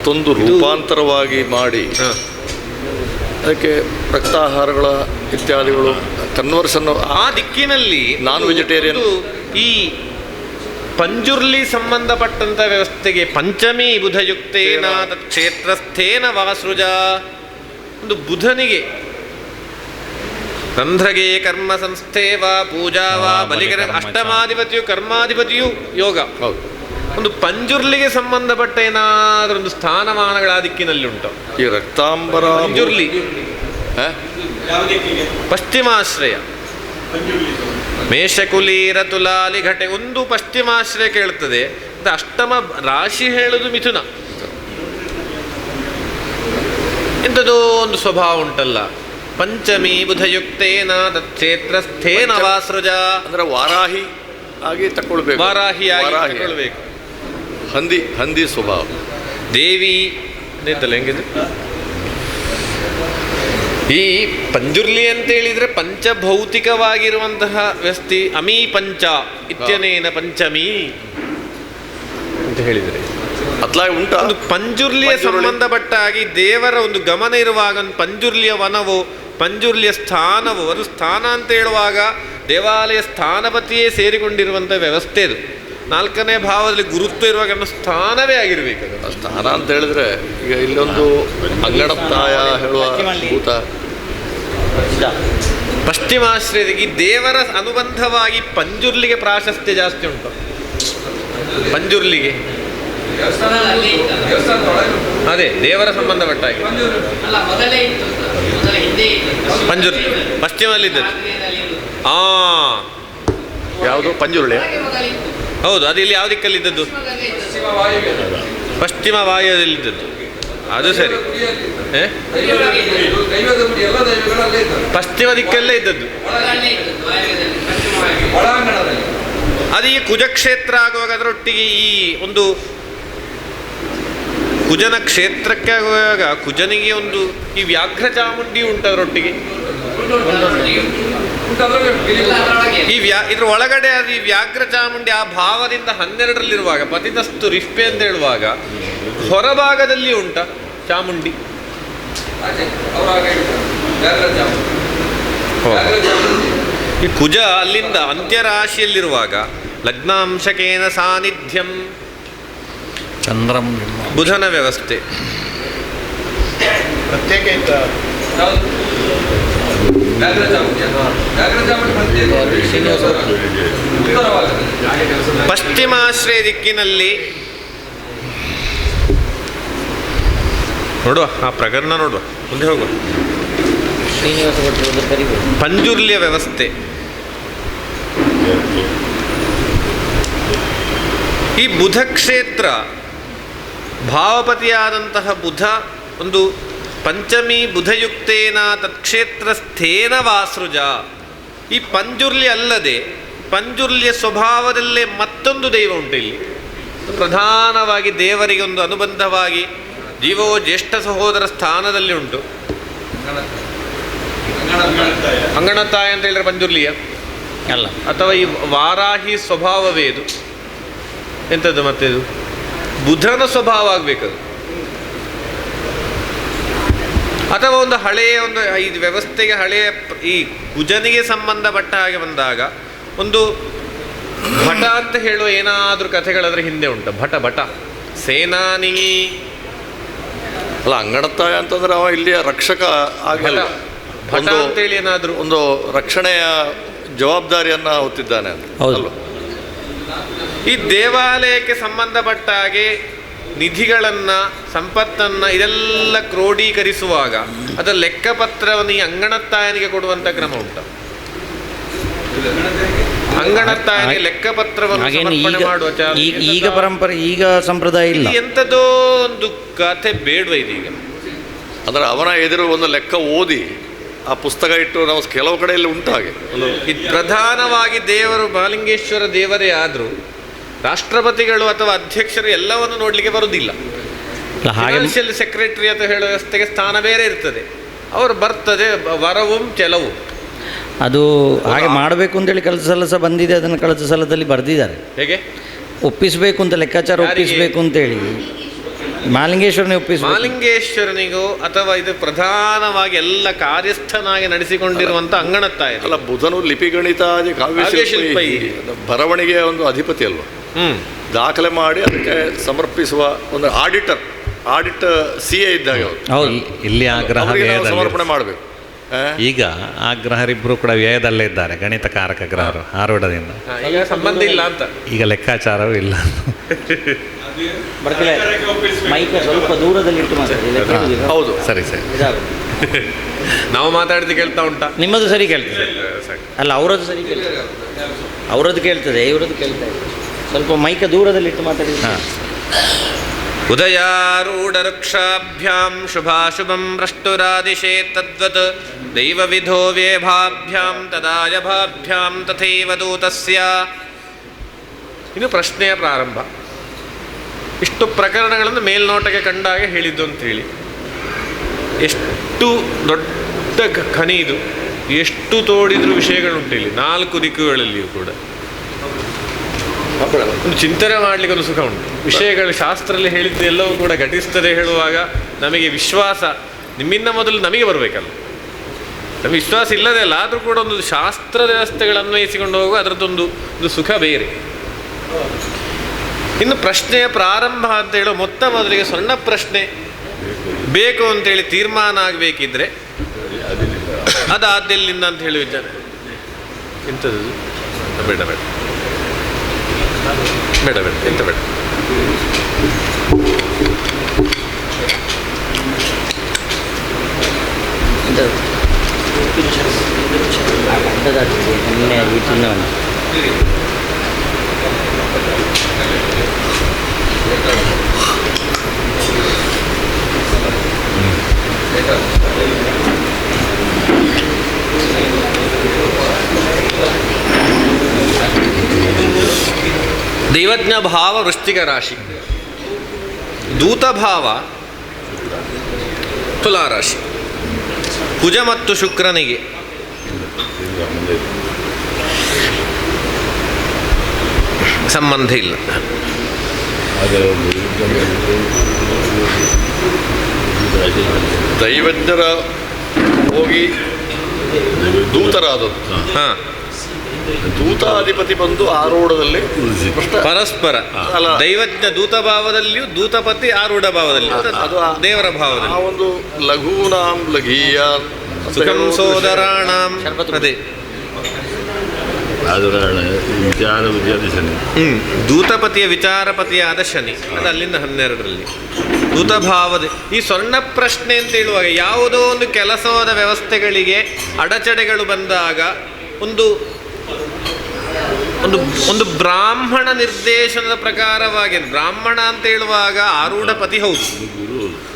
ಮತ್ತೊಂದು ರೂಪಾಂತರವಾಗಿ ಮಾಡಿ ಅದಕ್ಕೆ ರಕ್ತಾಹಾರಗಳ ಇತ್ಯಾದಿಗಳು ಕನ್ವರ್ಷನ್ ಆ ದಿಕ್ಕಿನಲ್ಲಿ ನಾನ್ ವೆಜಿಟೇರಿಯನ್ ಈ ಪಂಜುರ್ಲಿ ಸಂಬಂಧಪಟ್ಟಂತ ವ್ಯವಸ್ಥೆಗೆ ಪಂಚಮಿ ಬುಧಯುಕ್ತೇನ ಕ್ಷೇತ್ರಸ್ಥೇನ ವಾಸೃಜ ಒಂದು ಬುಧನಿಗೆ ರಂಧ್ರಗೆ ಕರ್ಮ ಸಂಸ್ಥೆ ಪೂಜಾ ಬಲಿಕರ ಅಷ್ಟಮಾಧಿಪತಿಯು ಕರ್ಮಾಧಿಪತಿಯು ಯೋಗ. ಒಂದು ಪಂಜುರ್ಲಿಗೆ ಸಂಬಂಧಪಟ್ಟ ಏನಾದರೂ ಒಂದು ಸ್ಥಾನಮಾನಗಳ ದಿಕ್ಕಿನಲ್ಲಿ ಉಂಟು. ಈ ರಕ್ತಾಂಬರ ಪಂಜುರ್ಲಿ ಪಶ್ಚಿಮಾಶ್ರಯ ಮೇಷಕುಲೀರ ತುಲಾಲಿ ಘಟೆ ಒಂದು ಪಶ್ಚಿಮಾಶ್ರಯ ಕೇಳ್ತದೆ. ಅಷ್ಟಮ ರಾಶಿ ಹೇಳುದು ಮಿಥುನ. ಇಂಥದ್ದು ಒಂದು ಸ್ವಭಾವ ಉಂಟಲ್ಲ. ಪಂಚಮಿ ಬುಧಯುಕ್ತೇನ ತತ್ಕ್ಷೇತ್ರಸ್ಥೇನ ವಾಸೃಜ ಅಂದ್ರೆ ವಾರಾಹಿ ಆಗಿ ತಗೊಳ್ಬೇಕು. ವಾರಾಹಿ ತಗೊಳ್ಬೇಕು. ಹಂದಿ ಸ್ವಭಾವ ದೇವಿ ನಿಂತಲ್ಲ ಹೆಂಗಿದೆ. ಈ ಪಂಜುರ್ಲಿ ಅಂತ ಹೇಳಿದ್ರೆ ಪಂಚಭೌತಿಕವಾಗಿರುವಂತಹ ವ್ಯವಸ್ಥೆ. ಅಮೀ ಪಂಚ ಇತ್ಯನೇನ ಪಂಚಮಿ ಅಂತ ಹೇಳಿದರೆ ಅತ್ಲಾಗಿ ಉಂಟ. ಒಂದು ಪಂಜುರ್ಲಿಯ ಸಂಬಂಧಪಟ್ಟ ಹಾಗೆ ದೇವರ ಒಂದು ಗಮನ ಇರುವಾಗ ಒಂದು ಪಂಜುರ್ಲಿಯ ವನವೋ ಪಂಜುರ್ಲಿಯ ಸ್ಥಾನವೋ, ಅದು ಸ್ಥಾನ ಅಂತ ಹೇಳುವಾಗ ದೇವಾಲಯ ಸ್ಥಾನಪತಿಯೇ ಸೇರಿಕೊಂಡಿರುವಂಥ ವ್ಯವಸ್ಥೆ ಅದು. ನಾಲ್ಕನೇ ಭಾವದಲ್ಲಿ ಗುರುತ್ವ ಇರುವಾಗ ಅನ್ನೋ ಸ್ಥಾನವೇ ಆಗಿರ್ಬೇಕು. ಸ್ಥಾನ ಅಂತ ಹೇಳಿದ್ರೆ ಈಗ ಇಲ್ಲೊಂದು ಅಂಗಣತ್ತಾಯ ಹೇಳುವ ಭೂತ ಪಶ್ಚಿಮಾಶ್ರಯಕ್ಕೆ ದೇವರ ಅನುಬಂಧವಾಗಿ ಪಂಜುರ್ಲಿಗೆ ಪ್ರಾಶಸ್ತ್ಯ ಜಾಸ್ತಿ ಉಂಟು. ಪಂಜುರ್ಲಿಗೆ ಅದೇ ದೇವರ ಸಂಬಂಧಪಟ್ಟ ಹಾಗೆ ಪಂಜುರ್ಲಿ ಪಶ್ಚಿಮದಲ್ಲಿದ್ದದ್ದು. ಯಾವುದು ಪಂಜುರ್ಲಿ? ಹೌದು, ಅದು ಇಲ್ಲಿ ಯಾವ ದಿಕ್ಕಲ್ಲಿದ್ದದ್ದು? ಪಶ್ಚಿಮ ವಾಯುದಲ್ಲಿದ್ದದ್ದು. ಅದು ಸರಿ. ಪಶ್ಚಿಮ ದಿಕ್ಕಲ್ಲೇ ಇದ್ದದ್ದು. ಅದು ಈ ಕುಜಕ್ಷೇತ್ರ ಆಗುವಾಗ ಅದರೊಟ್ಟಿಗೆ ಈ ಒಂದು ಕುಜನ ಕ್ಷೇತ್ರಕ್ಕೆ ಆಗುವಾಗ ಕುಜನಿಗೆ ಒಂದು ಈ ವ್ಯಾಘ್ರ ಚಾಮುಂಡಿ ಉಂಟು ಅದರೊಟ್ಟಿಗೆ. ಇದ್ರ ಒಳಗಡೆ ಅದು ಈ ವ್ಯಾಘ್ರ ಚಾಮುಂಡಿ ಆ ಭಾವದಿಂದ 12ರಲ್ಲಿರುವಾಗ ಪತಿತಸ್ತು ರಿಷ್ಪೆ ಅಂತ ಹೇಳುವಾಗ ಹೊರಭಾಗದಲ್ಲಿ ಉಂಟ ಚಾಮುಂಡಿ. ಈ ಕುಜ ಅಲ್ಲಿಂದ ಅಂತ್ಯರಾಶಿಯಲ್ಲಿರುವಾಗ ಲಗ್ನಾಂಶಕೇನ ಸಾನ್ನಿಧ್ಯಂ ಚಂದ್ರಂ ಬುಧನ ವ್ಯವಸ್ಥೆ. ಪಶ್ಚಿಮಾಶ್ರಯ ದಿಕ್ಕಿನಲ್ಲಿ ನೋಡುವ ಆ ಪ್ರಕರಣ ನೋಡುವ, ಮುಂದೆ ಹೋಗುವ. ಪಂಜುರ್ಲಿಯ ವ್ಯವಸ್ಥೆ. ಈ ಬುಧ ಕ್ಷೇತ್ರ ಭಾವಪತಿಯಾದಂತಹ ಬುಧ ಒಂದು ಪಂಚಮಿ ಬುಧಯುಕ್ತೇನ ತತ್ಕ್ಷೇತ್ರಸ್ಥೇನ ವಾಸೃಜ. ಈ ಪಂಜುರ್ಲಿ ಅಲ್ಲದೆ ಪಂಜುರ್ಲಿಯ ಸ್ವಭಾವದಲ್ಲೇ ಮತ್ತೊಂದು ದೈವ ಉಂಟು ಇಲ್ಲಿ. ಪ್ರಧಾನವಾಗಿ ದೇವರಿಗೆ ಒಂದು ಅನುಬಂಧವಾಗಿ ಜೀವೋ ಜ್ಯೇಷ್ಠ ಸಹೋದರ ಸ್ಥಾನದಲ್ಲಿ ಉಂಟು. ಅಂಗಣತಾಯ ಅಂತ ಹೇಳಿದ್ರೆ ಪಂಜುರ್ಲಿಯ ಅಲ್ಲ, ಅಥವಾ ಈ ವಾರಾಹಿ ಸ್ವಭಾವವೇ ಇದು. ಎಂಥದ್ದು ಮತ್ತೆ ಇದು ಬುಧನ ಸ್ವಭಾವ ಆಗಬೇಕದು. ಅಥವಾ ಒಂದು ಹಳೆಯ ಒಂದು ಈ ವ್ಯವಸ್ಥೆಗೆ ಹಳೆಯ ಈ ಕುಜನಿಗೆ ಸಂಬಂಧಪಟ್ಟ ಹಾಗೆ ಬಂದಾಗ ಒಂದು ಭಟ ಅಂತ ಹೇಳುವ ಏನಾದರೂ ಕಥೆಗಳದ್ರ ಹಿಂದೆ ಉಂಟು. ಭಟ ಸೇನಾನಿ ಅಲ್ಲ, ಅಂಗಣತ್ತಾಯ ಅಂತಂದ್ರೆ ಅವ ಇಲ್ಲಿಯ ರಕ್ಷಕ ಆಗಲ್ಲ. ಭಟ ಅಂತೇಳಿ ಏನಾದರೂ ಒಂದು ರಕ್ಷಣೆಯ ಜವಾಬ್ದಾರಿಯನ್ನ ಹೊತ್ತಿದ್ದಾನೆ ಅಂತ. ಹೌದು. ಈ ದೇವಾಲಯಕ್ಕೆ ಸಂಬಂಧಪಟ್ಟ ಹಾಗೆ ನಿಧಿಗಳನ್ನು ಸಂಪತ್ತನ್ನು ಇದೆಲ್ಲ ಕ್ರೋಢೀಕರಿಸುವಾಗ ಅದರ ಲೆಕ್ಕಪತ್ರವನ್ನು ಈ ಅಂಗಣತ್ತಾಯನಿಗೆ ಕೊಡುವಂಥ ಕ್ರಮ ಉಂಟು. ಅಂಗಣತ್ತಾಯನಿಗೆ ಲೆಕ್ಕಪತ್ರವನ್ನು ಸಮರ್ಪಣೆ ಮಾಡುವ ಈಗ ಪರಂಪರೆ, ಈಗ ಸಂಪ್ರದಾಯ ಇಲ್ಲ. ಎಂಥದೋ ಒಂದು ಕಥೆ ಬೇಡವ ಇದೀಗ. ಅಂದರೆ ಅವನ ಎದುರು ಒಂದು ಲೆಕ್ಕ ಓದಿ ಆ ಪುಸ್ತಕ ಇಟ್ಟು ನಾವು ಕೆಲವು ಕಡೆಯಲ್ಲಿ ಉಂಟು ಹಾಗೆ. ಇದು ಪ್ರಧಾನವಾಗಿ ದೇವರು ಮಹಾಲಿಂಗೇಶ್ವರ ದೇವರೇ ಆದರೂ ರಾಷ್ಟ್ರಪತಿಗಳು ಅಥವಾ ಅಧ್ಯಕ್ಷರು ಎಲ್ಲವನ್ನು ನೋಡಲಿಕ್ಕೆ ಬರುವುದಿಲ್ಲ. ಫೈನಾನ್ಷಿಯಲ್ ಸೆಕ್ರೆಟರಿ ಅಂತ ಹೇಳುವ ವ್ಯವಸ್ಥೆಗೆ ಸ್ಥಾನ ಬೇರೆ ಇರ್ತದೆ. ಅವರು ಬರ್ತದೆ ವರವು ಕೆಲವು. ಅದು ಹಾಗೆ ಮಾಡಬೇಕು ಅಂತೇಳಿ ಕಳೆದ ಸಲ ಸಹ ಬಂದಿದೆ. ಅದನ್ನು ಕಳೆದ ಸಲದಲ್ಲಿ ಬರೆದಿದ್ದಾರೆ. ಹೇಗೆ ಒಪ್ಪಿಸಬೇಕು ಅಂತ, ಲೆಕ್ಕಾಚಾರ ಒಪ್ಪಿಸಬೇಕು ಅಂತೇಳಿ ಮಾಲಿಂಗೇಶ್ವರನೇ ಒಪ್ಪಿಸಬೇಕು. ಮಾಲಿಂಗೇಶ್ವರನಿಗೋ ಅಥವಾ ಇದು ಪ್ರಧಾನವಾಗಿ ಎಲ್ಲ ಕಾರ್ಯಸ್ಥನಾಗಿ ನಡೆಸಿಕೊಂಡಿರುವಂಥ ಅಂಗಣತ್ತಾಯ. ಅಲ್ಲ, ಬುಧನು ಲಿಪಿಗಣಿತಾದಿ ಕಾವ್ಯಶಿಲ್ಪಿ ಬರವಣಿಗೆಯ ಒಂದು ಅಧಿಪತಿ ಅಲ್ವ. ದಾಖಲೆ ಮಾಡಿ ಅದಕ್ಕೆ ಸಮರ್ಪಿಸುವ ಒಂದು ಆಡಿಟ್ CA ಇದ್ದಾಗ ಹೌದು. ಇಲ್ಲಿ ಆ ಗ್ರಹ ವ್ಯಯದಲ್ಲಿ ಸಮರ್ಪಣೆ ಮಾಡಬೇಕು. ಈಗ ಆ ಗ್ರಹರಿಬ್ಬರು ಕೂಡ ವ್ಯಯದಲ್ಲೇ ಇದ್ದಾರೆ, ಗಣಿತಕಾರಕ ಗ್ರಹರು ಆರೂಢದಿಂದ. ಈಗ ಸಂಬಂಧ ಇಲ್ಲ ಅಂತ, ಈಗ ಲೆಕ್ಕಾಚಾರವೂ ಇಲ್ಲ. ಮೈಕ ಸ್ವಲ್ಪ ದೂರದಲ್ಲಿ ಇಟ್ಟು ಮಾತಾಡಿ. ಹೌದು, ಸರಿ ಸರಿ. ನಾವು ಮಾತಾಡಿದ ಕೇಳ್ತಾ ಉಂಟಾ? ನಿಮ್ಮದು ಸರಿ ಕೇಳ್ತದೆ. ಅಲ್ಲ, ಅವರದ್ದು ಸರಿ ಕೇಳ್ತದೆ. ಅವರದ್ದು ಕೇಳ್ತದೆ, ಇವರದ್ದು ಕೇಳ್ತಾ ಇದೆ. ಸ್ವಲ್ಪ ಮೈಕ ದೂರದಲ್ಲಿ ಇಟ್ಟು ಮಾತಾಡಿ. ಹಾಂ. ಉದಯಾರೂಢವೃಕ್ಷಾಭ್ಯಾಂ ಶುಭಾಶುಭಂ ಭ್ರಷ್ಟುರಾದಿಶೇ ತದ್ವತ್ ದೈವವಿಧೋ ವ್ಯೇಭಾಭ್ಯಾಂ ತದಾಯಭಾಭ್ಯಾಂ ತಥೈವ ದೂತಸ್ಯ. ಇನ್ನು ಪ್ರಶ್ನೆಯ ಪ್ರಾರಂಭ. ಇಷ್ಟು ಪ್ರಕರಣಗಳನ್ನು ಮೇಲ್ನೋಟಕ್ಕೆ ಕಂಡಾಗ ಹೇಳಿದ್ದು ಅಂತೇಳಿ, ಎಷ್ಟು ದೊಡ್ಡ ಖನಿ ಇದು, ಎಷ್ಟು ತೋಡಿದ್ರು ವಿಷಯಗಳುಂಟು ಇಲ್ಲಿ 4 ದಿಕ್ಕುಗಳಲ್ಲಿಯೂ ಕೂಡ. ಒಂದು ಚಿಂತನೆ ಮಾಡಲಿಕ್ಕೆ ಒಂದು ಸುಖ ಉಂಟು. ವಿಷಯಗಳು ಶಾಸ್ತ್ರದಲ್ಲಿ ಹೇಳಿದ್ದು ಎಲ್ಲವೂ ಕೂಡ ಘಟಿಸ್ತದೆ ಹೇಳುವಾಗ ನಮಗೆ ವಿಶ್ವಾಸ ನಿಮ್ಮಿಂದ ಮೊದಲು ನಮಗೆ ಬರಬೇಕಲ್ಲ. ನಮಗೆ ವಿಶ್ವಾಸ ಇಲ್ಲದೆ ಅಲ್ಲ, ಆದರೂ ಕೂಡ ಒಂದು ಶಾಸ್ತ್ರದ ವ್ಯವಸ್ಥೆಗಳು ಅನ್ವಯಿಸಿಕೊಂಡು ಹೋಗುವ ಅದರದ್ದೊಂದು ಸುಖ ಬೇರೆ. ಇನ್ನು ಪ್ರಶ್ನೆಯ ಪ್ರಾರಂಭ ಅಂತ ಹೇಳೋ ಮೊತ್ತ ಮೊದಲಿಗೆ ಸಣ್ಣ ಪ್ರಶ್ನೆ ಬೇಕು ಅಂತೇಳಿ ತೀರ್ಮಾನ ಆಗಬೇಕಿದ್ರೆ ಅದಾದ್ದೆಲ್ಲಿಂದ ಅಂತ ಹೇಳಿದ್ದಾನೆ. ಎಂಥದ್ದು ಬೇಡ ಬೇಡ ಬೇಡ ಬೇಡ ಎಂತ ಬೇಡ. ದೈವಜ್ಞ ಭಾವ ವೃಶ್ಚಿಕ ರಾಶಿ, ದೂತ ಭಾವ ತುಲಾ ರಾಶಿ. ಕುಜ ಮತ್ತು ಶುಕ್ರನಿಗೆ ಸಂಬಂಧ ಇಲ್ಲ. ದೈವಜ್ಞರ ಹೋಗಿ ದೂತರಾದದ್ದು. ಹಾಂ, ದೂತಾಧಿಪತಿ ಬಂದು ಆರೂಢದಲ್ಲಿ ಪರಸ್ಪರ ಅಲ್ಲ, ದೈವಜ್ಞ ದೂತ ಭಾವದಲ್ಲಿಯೂ ದೂತಪತಿ ಆರೂಢ ಭಾವದಲ್ಲಿಯೂ ಅದು ದೇವರ ಭಾವದಲ್ಲಿ. ಆ ಒಂದು ಲಘೂನಾಂ ಲಘೀಯ ಸುಖಂ ಸೋದರಾಣಾಂ ಅದೇ ದೂತಪತಿಯ ವಿಚಾರಪತಿಯಾದ ಶನಿ, ಅದು ಅಲ್ಲಿಂದ 12ರಲ್ಲಿ ದೂತ ಭಾವದ. ಈ ಸ್ವರ್ಣ ಪ್ರಶ್ನೆ ಅಂತ ಹೇಳುವಾಗ ಯಾವುದೋ ಒಂದು ಕೆಲಸವಾದ ವ್ಯವಸ್ಥೆಗಳಿಗೆ ಅಡಚಣೆಗಳು ಬಂದಾಗ ಒಂದು ಒಂದು ಒಂದು ಬ್ರಾಹ್ಮಣ ನಿರ್ದೇಶನದ ಪ್ರಕಾರವಾಗಿ, ಬ್ರಾಹ್ಮಣ ಅಂತ ಹೇಳುವಾಗ ಆರೂಢಪತಿ ಹೌದು,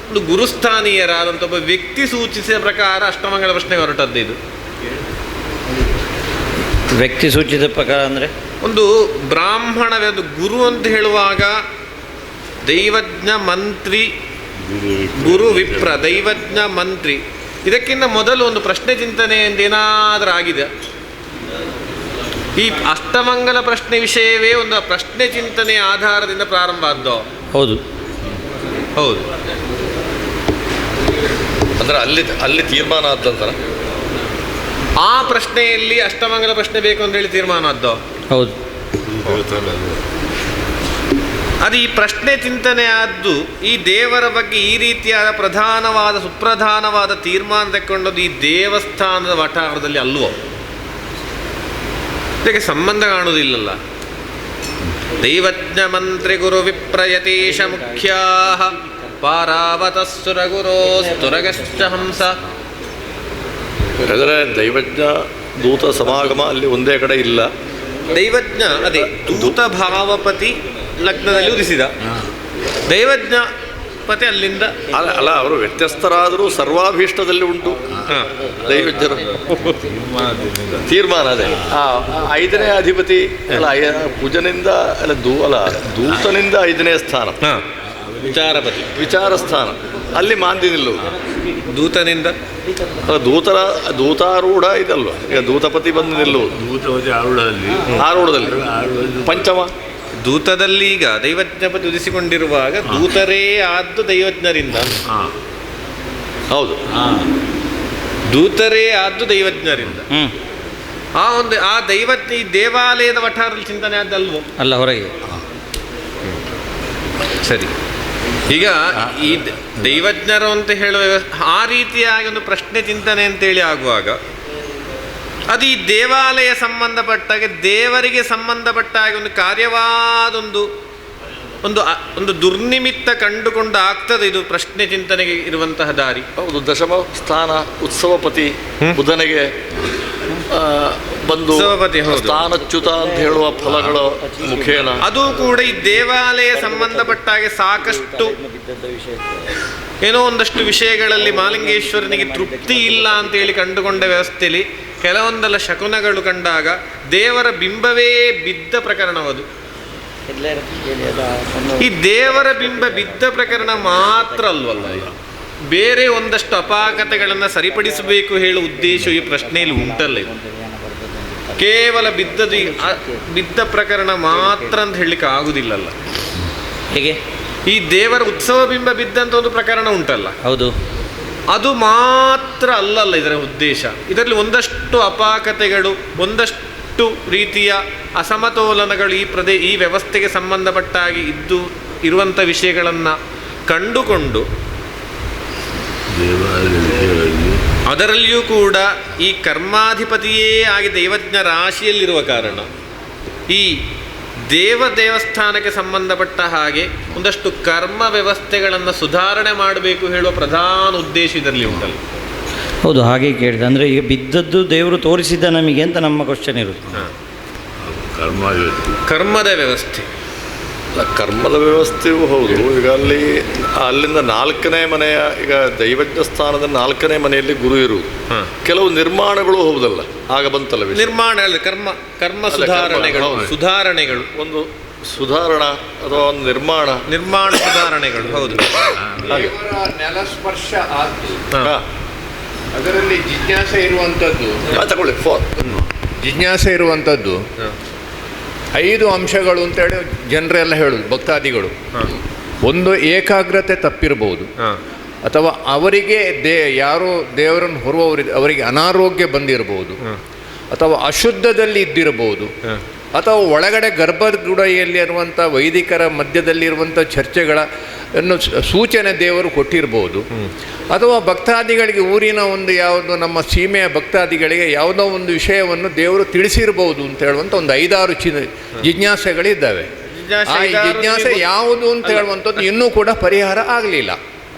ಒಂದು ಗುರುಸ್ಥಾನೀಯರಾದಂಥ ಒಬ್ಬ ವ್ಯಕ್ತಿ ಸೂಚಿಸಿದ ಪ್ರಕಾರ ಅಷ್ಟಮಂಗಲ ಪ್ರಶ್ನೆಗೆ ಹೊರಟದ್ದು ಇದು. ವ್ಯಕ್ತಿ ಸೂಚಿತ ಪ್ರಕಾರ ಅಂದರೆ ಒಂದು ಬ್ರಾಹ್ಮಣ ಒಂದು ಗುರು ಅಂತ ಹೇಳುವಾಗ ದೈವಜ್ಞ ಮಂತ್ರಿ, ಗುರು ವಿಪ್ರ, ದೈವಜ್ಞ ಮಂತ್ರಿ. ಇದಕ್ಕಿಂತ ಮೊದಲು ಒಂದು ಪ್ರಶ್ನೆ ಚಿಂತನೆ ಏನಾದರೂ ಆಗಿದೆ. ಈ ಅಷ್ಟಮಂಗಲ ಪ್ರಶ್ನೆ ವಿಷಯವೇ ಒಂದು ಪ್ರಶ್ನೆ ಚಿಂತನೆಯ ಆಧಾರದಿಂದ ಪ್ರಾರಂಭ ಆದ್ದು. ಹೌದು ಹೌದು, ಅಂದ್ರೆ ಅಲ್ಲಿ ತೀರ್ಮಾನ ಆದಂತರ ಆ ಪ್ರಶ್ನೆಯಲ್ಲಿ ಅಷ್ಟಮಂಗಲ ಪ್ರಶ್ನೆ ಬೇಕು ಅಂತ ಹೇಳಿ ತೀರ್ಮಾನ ಆದ್ದು. ಹೌದು, ಅದು ಈ ಪ್ರಶ್ನೆ ಚಿಂತನೆ ಆದ್ದು ಈ ದೇವರ ಬಗ್ಗೆ ಈ ರೀತಿಯಾದ ಪ್ರಧಾನವಾದ ಸುಪ್ರಧಾನವಾದ ತೀರ್ಮಾನ ತಕ್ಕೊಂಡದ್ದು ಈ ದೇವಸ್ಥಾನದ ವಠಾರದಲ್ಲಿ ಅಲ್ವೋ, ಇದಕ್ಕೆ ಸಂಬಂಧ ಕಾಣುವುದಿಲ್ಲಲ್ಲ. ದೈವಜ್ಞ ಮಂತ್ರಿ ಗುರು ವಿಪ್ರಯತೀಶ ಮುಖ್ಯಾ ಪಾರಾವತಸ್ಸುರ ಗುರೋಸ್ತುರಗಶ್ಚ ಹಂಸ. ಅಂದರೆ ದೈವಜ್ಞ ದೂತ ಸಮಾಗಮ ಅಲ್ಲಿ ಒಂದೇ ಕಡೆ ಇಲ್ಲ. ದೈವಜ್ಞ ಅದೇ ದೂತ ಭಾವಪತಿ ಲಗ್ನದಲ್ಲಿ ಉದಿಸಿದ, ದೈವಜ್ಞ ಪತಿ ಅಲ್ಲಿಂದ ಅಲ್ಲ, ಅವರು ವ್ಯತ್ಯಸ್ತರಾದರೂ ಸರ್ವಾಭೀಷ್ಟದಲ್ಲಿ ಉಂಟು ದೈವಜ್ಞರ ತೀರ್ಮಾನ. ಅದೇ 5ನೇ ಅಧಿಪತಿ ಅಲ್ಲ, ಕುಜನಿಂದ ಅಲ್ಲ ದೂತನಿಂದ 5ನೇ ಸ್ಥಾನ ವಿಚಾರಪತಿ, ವಿಚಾರ ಸ್ಥಾನ, ಅಲ್ಲಿ ಮಾಂದಿ ನಿಲ್ಲುವುದು. ದೂತನಿಂದ ದೂತಾರೂಢ ಇದಲ್ವ, ಈಗ ದೂತಪತಿ ಬಂದು ನಿಲ್ಲುವುದು ಆರೂಢದಲ್ಲಿ. ಪಂಚಮ ದೂತದಲ್ಲಿ ಈಗ ದೈವಜ್ಞ ಪದ ಉದಿಸಿಕೊಂಡಿರುವಾಗ ದೂತರೇ ಆದ್ದು ದೈವಜ್ಞರಿಂದ. ಹೌದು, ದೂತರೇ ಆದ್ದು ದೈವಜ್ಞರಿಂದ. ಆ ದೈವಜ್ಞ ಈ ದೇವಾಲಯದ ವಠಾರದಲ್ಲಿ ಚಿಂತನೆ ಆದ್ದಲ್ವೋ? ಅಲ್ಲ, ಹೊರಗೆ. ಸರಿ. ಈಗ ಈ ದೈವಜ್ಞರು ಅಂತ ಹೇಳುವ ಆ ರೀತಿಯಾಗಿ ಒಂದು ಪ್ರಶ್ನೆ ಚಿಂತನೆ ಅಂತೇಳಿ ಆಗುವಾಗ ಅದು ಈ ದೇವಾಲಯ ಸಂಬಂಧಪಟ್ಟಾಗೆ, ದೇವರಿಗೆ ಸಂಬಂಧಪಟ್ಟ ಹಾಗೆ ಒಂದು ಕಾರ್ಯವಾದೊಂದು ಒಂದು ಒಂದು ದುರ್ನಿಮಿತ್ತ ಕಂಡುಕೊಂಡು ಆಗ್ತದೆ ಇದು ಪ್ರಶ್ನೆ ಚಿಂತನೆಗೆ ಇರುವಂತಹ ದಾರಿ. ಹೌದು, ದಶಮ ಸ್ಥಾನ ಉತ್ಸವಪತಿ ಬುಧನಿಗೆ ಬಂದು ಸ್ಥಾನಚ್ಯುತ ಅಂತ ಹೇಳುವ ಫಲಗಳ ಮುಖೇನ ಅದು ಕೂಡ ಈ ದೇವಾಲಯ ಸಂಬಂಧಪಟ್ಟ ಹಾಗೆ ಸಾಕಷ್ಟು ಏನೋ ಒಂದಷ್ಟು ವಿಷಯಗಳಲ್ಲಿ ಮಹಾಲಿಂಗೇಶ್ವರನಿಗೆ ತೃಪ್ತಿ ಇಲ್ಲ ಅಂತೇಳಿ ಕಂಡುಕೊಂಡ ವ್ಯವಸ್ಥೆಯಲ್ಲಿ ಕೆಲವೊಂದೆಲ್ಲ ಶಕುನಗಳು ಕಂಡಾಗ ದೇವರ ಬಿಂಬವೇ ಬಿದ್ದ ಪ್ರಕರಣವದು. ಈ ದೇವರ ಬಿಂಬ ಬಿದ್ದ ಪ್ರಕರಣ ಮಾತ್ರ ಅಲ್ವಲ್ಲ, ಬೇರೆ ಒಂದಷ್ಟು ಅಪಾಕತೆಗಳನ್ನು ಸರಿಪಡಿಸಬೇಕು ಹೇಳುವ ಉದ್ದೇಶ ಈ ಪ್ರಶ್ನೆಯಲ್ಲಿ ಉಂಟಲ್ಲ. ಇದು ಕೇವಲ ಬಿದ್ದ ಪ್ರಕರಣ ಮಾತ್ರ ಅಂತ ಹೇಳಲಿಕ್ಕೆ ಆಗುದಿಲ್ಲಲ್ಲ. ಹೇಗೆ? ಈ ದೇವರ ಉತ್ಸವ ಬಿಂಬ ಬಿದ್ದಂತ ಒಂದು ಪ್ರಕರಣ ಉಂಟಲ್ಲ, ಹೌದು, ಅದು ಮಾತ್ರ ಅಲ್ಲಲ್ಲ ಇದರ ಉದ್ದೇಶ. ಇದರಲ್ಲಿ ಒಂದಷ್ಟು ಅಪಾಕತೆಗಳು, ಒಂದಷ್ಟು ರೀತಿಯ ಅಸಮತೋಲನಗಳು ಈ ವ್ಯವಸ್ಥೆಗೆ ಸಂಬಂಧಪಟ್ಟಾಗಿ ಇರುವಂಥ ವಿಷಯಗಳನ್ನು ಕಂಡುಕೊಂಡು ಅದರಲ್ಲಿಯೂ ಕೂಡ ಈ ಕರ್ಮಾಧಿಪತಿಯೇ ಆಗಿ ದೈವಜ್ಞ ರಾಶಿಯಲ್ಲಿರುವ ಕಾರಣ ಈ ದೇವಸ್ಥಾನಕ್ಕೆ ಸಂಬಂಧಪಟ್ಟ ಹಾಗೆ ಒಂದಷ್ಟು ಕರ್ಮ ವ್ಯವಸ್ಥೆಗಳನ್ನು ಸುಧಾರಣೆ ಮಾಡಬೇಕು ಹೇಳುವ ಪ್ರಧಾನ ಉದ್ದೇಶ ಇದರಲ್ಲಿ ಉಂಟಲ್ಲ. ಹೌದು, ಹಾಗೆ ಕೇಳಿದೆ. ಅಂದರೆ ಈಗ ಬಿದ್ದದ್ದು ದೇವರು ತೋರಿಸಿದ್ದ ನಮಗೆ ಅಂತ ನಮ್ಮ ಕ್ವಶನ್ ಇರುತ್ತೆ. ಕರ್ಮದ ವ್ಯವಸ್ಥೆ, ಕರ್ಮದ ವ್ಯವಸ್ಥೆಯೂ ಹೌದು. ಈಗ ಅಲ್ಲಿಂದ 4ನೇ ಮನೆಯ, ಈಗ ದೈವಜ್ಞ ಸ್ಥಾನದ 4ನೇ ಮನೆಯಲ್ಲಿ ಗುರು ಇರುವುದು. ಕೆಲವು ನಿರ್ಮಾಣಗಳು ಹೌದಲ್ಲ, ಆಗ ಬಂತಲ್ಲ ನಿರ್ಮಾಣ, ಕರ್ಮ ಸುಧಾರಣೆಗಳು, ಒಂದು ಸುಧಾರಣಾ ಅಥವಾ ಒಂದು ನಿರ್ಮಾಣ ಸುಧಾರಣೆಗಳು. ಹೌದು, ಹಾಗೆ ನೆಲಸ್ಪರ್ಶ ಅದರಲ್ಲಿ ಜಿಜ್ಞಾಸೆ ಇರುವಂಥದ್ದು. ತಗೊಳ್ಳಿ, ಜಿಜ್ಞಾಸೆ ಇರುವಂಥದ್ದು 5 ಅಂಶಗಳು ಅಂತೇಳಿ ಜನರೆಲ್ಲ ಹೇಳುದು, ಭಕ್ತಾದಿಗಳು. ಒಂದು, ಏಕಾಗ್ರತೆ ತಪ್ಪಿರಬಹುದು, ಅಥವಾ ಅವರಿಗೆ ಯಾರೋ ದೇವರನ್ನು ಹೊರುವವರಿಗೆ ಅವರಿಗೆ ಅನಾರೋಗ್ಯ ಬಂದಿರಬಹುದು, ಅಥವಾ ಅಶುದ್ಧದಲ್ಲಿ ಇದ್ದಿರಬಹುದು, ಅಥವಾ ಒಳಗಡೆ ಗರ್ಭಗುಡಿಯಲ್ಲಿ ಇರುವಂಥ ವೈದಿಕರ ಮಧ್ಯದಲ್ಲಿರುವಂಥ ಚರ್ಚೆಗಳನ್ನು ಸೂಚನೆ ದೇವರು ಕೊಟ್ಟಿರ್ಬೋದು, ಅಥವಾ ಭಕ್ತಾದಿಗಳಿಗೆ ಊರಿನ ಒಂದು ಯಾವುದು ನಮ್ಮ ಸೀಮೆಯ ಭಕ್ತಾದಿಗಳಿಗೆ ಯಾವುದೋ ಒಂದು ವಿಷಯವನ್ನು ದೇವರು ತಿಳಿಸಿರ್ಬೋದು ಅಂತ ಹೇಳುವಂಥ ಒಂದು 5-6 ಜಿಜ್ಞಾಸೆಗಳಿದ್ದಾವೆ. ಆ ಜಿಜ್ಞಾಸೆ ಯಾವುದು ಅಂತ ಹೇಳುವಂಥದ್ದು ಇನ್ನೂ ಕೂಡ ಪರಿಹಾರ ಆಗಲಿಲ್ಲ.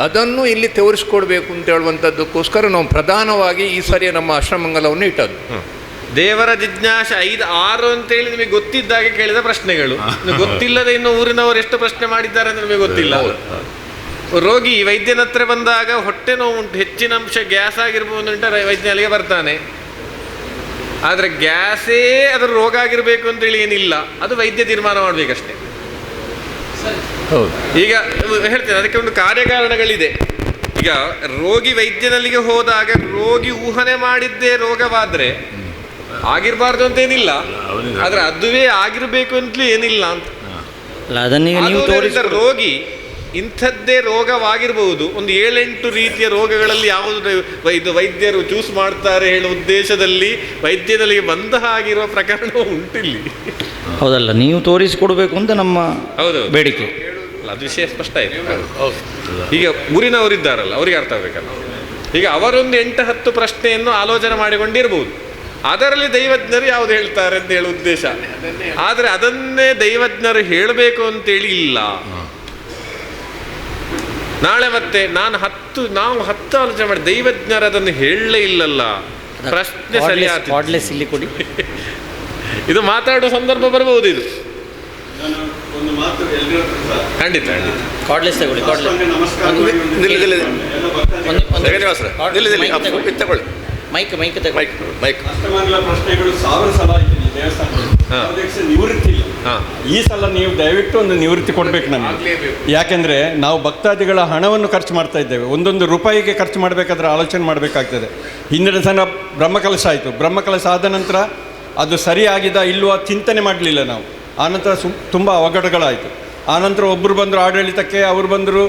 ಅದನ್ನು ಇಲ್ಲಿ ತೋರಿಸ್ಕೊಡ್ಬೇಕು ಅಂತ ಹೇಳುವಂಥದ್ದಕ್ಕೋಸ್ಕರ ನಾವು ಪ್ರಧಾನವಾಗಿ ಈ ಸರಿ ನಮ್ಮ ಅಷ್ಟಮಂಗಲವನ್ನು ಇಟ್ಟದ್ದು. ದೇವರ ಜಿಜ್ಞಾಸೆ 5-6 ಅಂತೇಳಿ ನಿಮಗೆ ಗೊತ್ತಿದ್ದಾಗೆ ಕೇಳಿದ ಪ್ರಶ್ನೆಗಳು. ಗೊತ್ತಿಲ್ಲದೆ ಇನ್ನು ಊರಿನವರು ಎಷ್ಟು ಪ್ರಶ್ನೆ ಮಾಡಿದ್ದಾರೆ ಅಂತ ನಿಮಗೆ ಗೊತ್ತಿಲ್ಲ. ರೋಗಿ ವೈದ್ಯನ ಹತ್ರ ಬಂದಾಗ ಹೊಟ್ಟೆ ನೋವು ಉಂಟು, ಹೆಚ್ಚಿನ ಅಂಶ ಗ್ಯಾಸ್ ಆಗಿರ್ಬೋದು ಅಂತ ವೈದ್ಯನಿಗೆ ಬರ್ತಾನೆ. ಆದರೆ ಗ್ಯಾಸೇ ಅದರ ರೋಗ ಆಗಿರಬೇಕು ಅಂತೇಳಿ ಏನಿಲ್ಲ, ಅದು ವೈದ್ಯ ತೀರ್ಮಾನ ಮಾಡಬೇಕಷ್ಟೇ. ಈಗ ಹೇಳ್ತೇನೆ, ಅದಕ್ಕೆ ಒಂದು ಕಾರ್ಯಕಾರಣಗಳಿದೆ. ಈಗ ರೋಗಿ ವೈದ್ಯನಲ್ಲಿಗೆ ಹೋದಾಗ ರೋಗಿ ಊಹನೆ ಮಾಡಿದ್ದೇ ರೋಗವಾದರೆ ಆಗಿರಬಾರ್ದು ಅಂತ ಏನಿಲ್ಲ, ಆದರೆ ಅದುವೇ ಆಗಿರಬೇಕು ಅಂತಲೂ ಏನಿಲ್ಲ ಅಂತ. ರೋಗಿ ಇಂಥದ್ದೇ ರೋಗವಾಗಿರ್ಬೋದು, ಒಂದು 7-8 ರೀತಿಯ ರೋಗಗಳಲ್ಲಿ ಯಾವುದು ಇದು ವೈದ್ಯರು ಚೂಸ್ ಮಾಡ್ತಾರೆ ಹೇಳುವ ಉದ್ದೇಶದಲ್ಲಿ ವೈದ್ಯದಲ್ಲಿ ಬಂದ ಆಗಿರುವ ಪ್ರಕರಣ ಉಂಟಿಲ್ಲಿ. ಹೌದಲ್ಲ, ನೀವು ತೋರಿಸಿಕೊಡ್ಬೇಕು ಅಂತ ನಮ್ಮ ಬೇಡಿಕೆ. ಅದು ವಿಷಯ ಸ್ಪಷ್ಟ ಆಯಿತು. ಈಗ ಊರಿನವರಿದ್ದಾರಲ್ಲ, ಅವರಿಗೆ ಅರ್ಥ ಆಗಬೇಕಲ್ಲ. ಈಗ ಅವರೊಂದು 8-10 ಪ್ರಶ್ನೆಯನ್ನು ಆಲೋಚನೆ ಮಾಡಿಕೊಂಡಿರ್ಬೋದು, ಅದರಲ್ಲಿ ದೈವಜ್ಞರು ಯಾವುದು ಹೇಳ್ತಾರೆ ಅಂತ ಹೇಳುವ ಉದ್ದೇಶ. ಆದರೆ ಅದನ್ನೇ ದೈವಜ್ಞರು ಹೇಳಬೇಕು ಅಂತೇಳಿ ಇಲ್ಲ. ನಾಳೆ ಮತ್ತೆ ನಾವು 10 ಆಲೋಚನೆ ಮಾಡಿ ದೈವಜ್ಞರು ಅದನ್ನು ಹೇಳಲೇ ಇಲ್ಲಲ್ಲ, ಪ್ರಶ್ನೆ ಸರಿಯಾಗಿ ಕೊಡಿ. ಇದು ಮಾತಾಡುವ ಸಂದರ್ಭ ಬರಬಹುದು. ಇದು ಖಂಡಿತ ಪ್ರಶ್ನೆಗಳು 1000 ಸಲ ನಿವೃತ್ತಿ ಇಲ್ಲ. ಈ ಸಲ ನೀವು ದಯವಿಟ್ಟು ಒಂದು ನಿವೃತ್ತಿ ಕೊಡ್ಬೇಕು ನಮಗೆ. ಯಾಕೆಂದ್ರೆ ನಾವು ಭಕ್ತಾದಿಗಳ ಹಣವನ್ನು ಖರ್ಚು ಮಾಡ್ತಾ ಇದ್ದೇವೆ. ಒಂದೊಂದು ರೂಪಾಯಿಗೆ ಖರ್ಚು ಮಾಡಬೇಕಾದ್ರೆ ಆಲೋಚನೆ ಮಾಡಬೇಕಾಗ್ತದೆ. ಹಿಂದಿನ ಸಲ ಬ್ರಹ್ಮಕಲಶ ಆಯಿತು, ಬ್ರಹ್ಮಕಲಶ ಆದ ನಂತರ ಅದು ಸರಿಯಾಗಿದ ಇಲ್ವಾ ಚಿಂತನೆ ಮಾಡಲಿಲ್ಲ ನಾವು. ಆನಂತರ ತುಂಬ ಅವಘಡಗಳಾಯಿತು. ಆನಂತರ ಒಬ್ಬರು ಬಂದರು ಆಡಳಿತಕ್ಕೆ, ಅವರು ಬಂದರು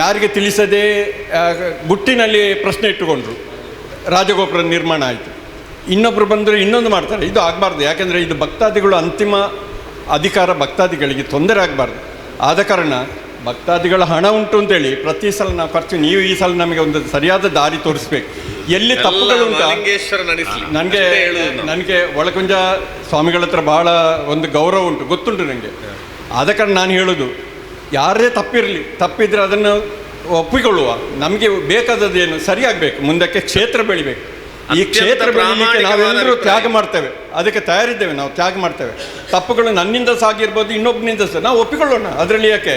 ಯಾರಿಗೆ ತಿಳಿಸದೆ ಗುಟ್ಟಿನಲ್ಲಿ ಪ್ರಶ್ನೆ ಇಟ್ಟುಕೊಂಡ್ರು, ರಾಜಗೋಪುರ ನಿರ್ಮಾಣ ಆಯಿತು. ಇನ್ನೊಬ್ಬರು ಬಂದರು ಇನ್ನೊಂದು ಮಾಡ್ತಾರೆ. ಇದು ಆಗಬಾರ್ದು, ಯಾಕೆಂದರೆ ಇದು ಭಕ್ತಾದಿಗಳು ಅಂತಿಮ ಅಧಿಕಾರ, ಭಕ್ತಾದಿಗಳಿಗೆ ತೊಂದರೆ ಆಗಬಾರ್ದು. ಆದ ಕಾರಣ ಭಕ್ತಾದಿಗಳ ಹಣ ಉಂಟು ಅಂತೇಳಿ ಪ್ರತಿ ಸಲ ನಾವು ಖರ್ಚು, ನೀವು ಈ ಸಲ ನಮಗೆ ಒಂದು ಸರಿಯಾದ ದಾರಿ ತೋರಿಸ್ಬೇಕು. ಎಲ್ಲಿ ತಪ್ಪುಗಳು ಉಂಟು, ನನಗೆ ಒಳಕುಂಜ ಸ್ವಾಮಿಗಳ ಹತ್ರ ಬಹಳ ಒಂದು ಗೌರವ ಉಂಟು, ಗೊತ್ತುಂಟು ನನಗೆ. ಆದ ಕಾರಣ ನಾನು ಹೇಳೋದು, ಯಾರೇ ತಪ್ಪಿರಲಿ, ತಪ್ಪಿದ್ರೆ ಅದನ್ನು ಒಪ್ಪಿಕೊಳ್ಳುವ. ನಮಗೆ ಬೇಕಾದದ್ದೇನು ಸರಿಯಾಗಬೇಕು, ಮುಂದಕ್ಕೆ ಕ್ಷೇತ್ರ ಬೆಳಿಬೇಕು. ಈ ಕ್ಷೇತ್ರ ಬೆಳೀಲಿಕ್ಕೆ ನಾವೆಲ್ಲರೂ ತ್ಯಾಗ ಮಾಡ್ತೇವೆ, ಅದಕ್ಕೆ ತಯಾರಿದ್ದೇವೆ, ನಾವು ತ್ಯಾಗ ಮಾಡ್ತೇವೆ. ತಪ್ಪುಗಳು ನನ್ನಿಂದ ಸಾಗಿರ್ಬೋದು, ಇನ್ನೊಬ್ಬನಿಂದ ನಾವು ಒಪ್ಪಿಕೊಳ್ಳೋಣ, ಅದರಲ್ಲಿ ಯಾಕೆ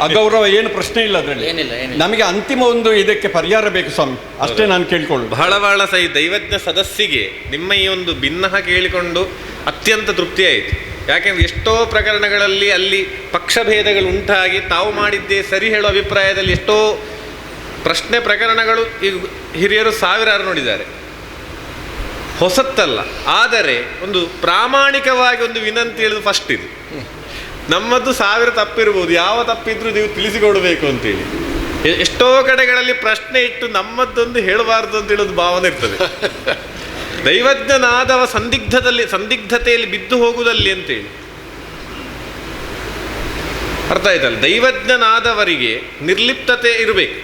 ಅಗೌರವ ಏನು ಪ್ರಶ್ನೆ ಇಲ್ಲ. ಅದರಲ್ಲಿ ನಮಗೆ ಅಂತಿಮ ಒಂದು ಇದಕ್ಕೆ ಪರಿಹಾರ ಬೇಕು ಸ್ವಾಮಿ, ಅಷ್ಟೇ ನಾನು ಕೇಳಿಕೊಳ್ಳು. ಬಹಳ ಸಹಿ ದೈವಜ್ಞ ಸದಸ್ಸಿಗೆ ನಿಮ್ಮ ಈ ಒಂದು ಭಿನ್ನಹ ಕೇಳಿಕೊಂಡು ಅತ್ಯಂತ ತೃಪ್ತಿ ಆಯಿತು. ಯಾಕೆಂದರೆ ಎಷ್ಟೋ ಪ್ರಕರಣಗಳಲ್ಲಿ ಅಲ್ಲಿ ಪಕ್ಷಭೇದಗಳು ಉಂಟಾಗಿ ತಾವು ಮಾಡಿದ್ದೇ ಸರಿ ಹೇಳೋ ಅಭಿಪ್ರಾಯದಲ್ಲಿ ಎಷ್ಟೋ ಪ್ರಶ್ನೆ ಪ್ರಕರಣಗಳು ಈಗ ಹಿರಿಯರು ಸಾವಿರಾರು ನೋಡಿದ್ದಾರೆ. ಹೊಸತ್ತಲ್ಲ, ಆದರೆ ಒಂದು ಪ್ರಾಮಾಣಿಕವಾಗಿ ಒಂದು ವಿನಂತಿ ಹೇಳೋದು ಫಸ್ಟ್ ಇದು. ನಮ್ಮದು 1000 ತಪ್ಪಿರ್ಬೋದು, ಯಾವ ತಪ್ಪಿದ್ರೂ ನೀವು ತಿಳಿಸಿಕೊಡಬೇಕು ಅಂತೇಳಿ. ಎಷ್ಟೋ ಕಡೆಗಳಲ್ಲಿ ಪ್ರಶ್ನೆ ಇಟ್ಟು ನಮ್ಮದ್ದೊಂದು ಹೇಳಬಾರ್ದು ಅಂತ ಹೇಳೋದು ಭಾವನೆ ಇರ್ತದೆ. ದೈವಜ್ಞನಾದವ ಸಂದಿಗ್ಧತೆಯಲ್ಲಿ ಬಿದ್ದು ಹೋಗುವುದಲ್ಲಿ ಅಂತೇಳಿ ಅರ್ಥ ಆಯ್ತಲ್ಲ. ದೈವಜ್ಞನಾದವರಿಗೆ ನಿರ್ಲಿಪ್ತತೆ ಇರಬೇಕು.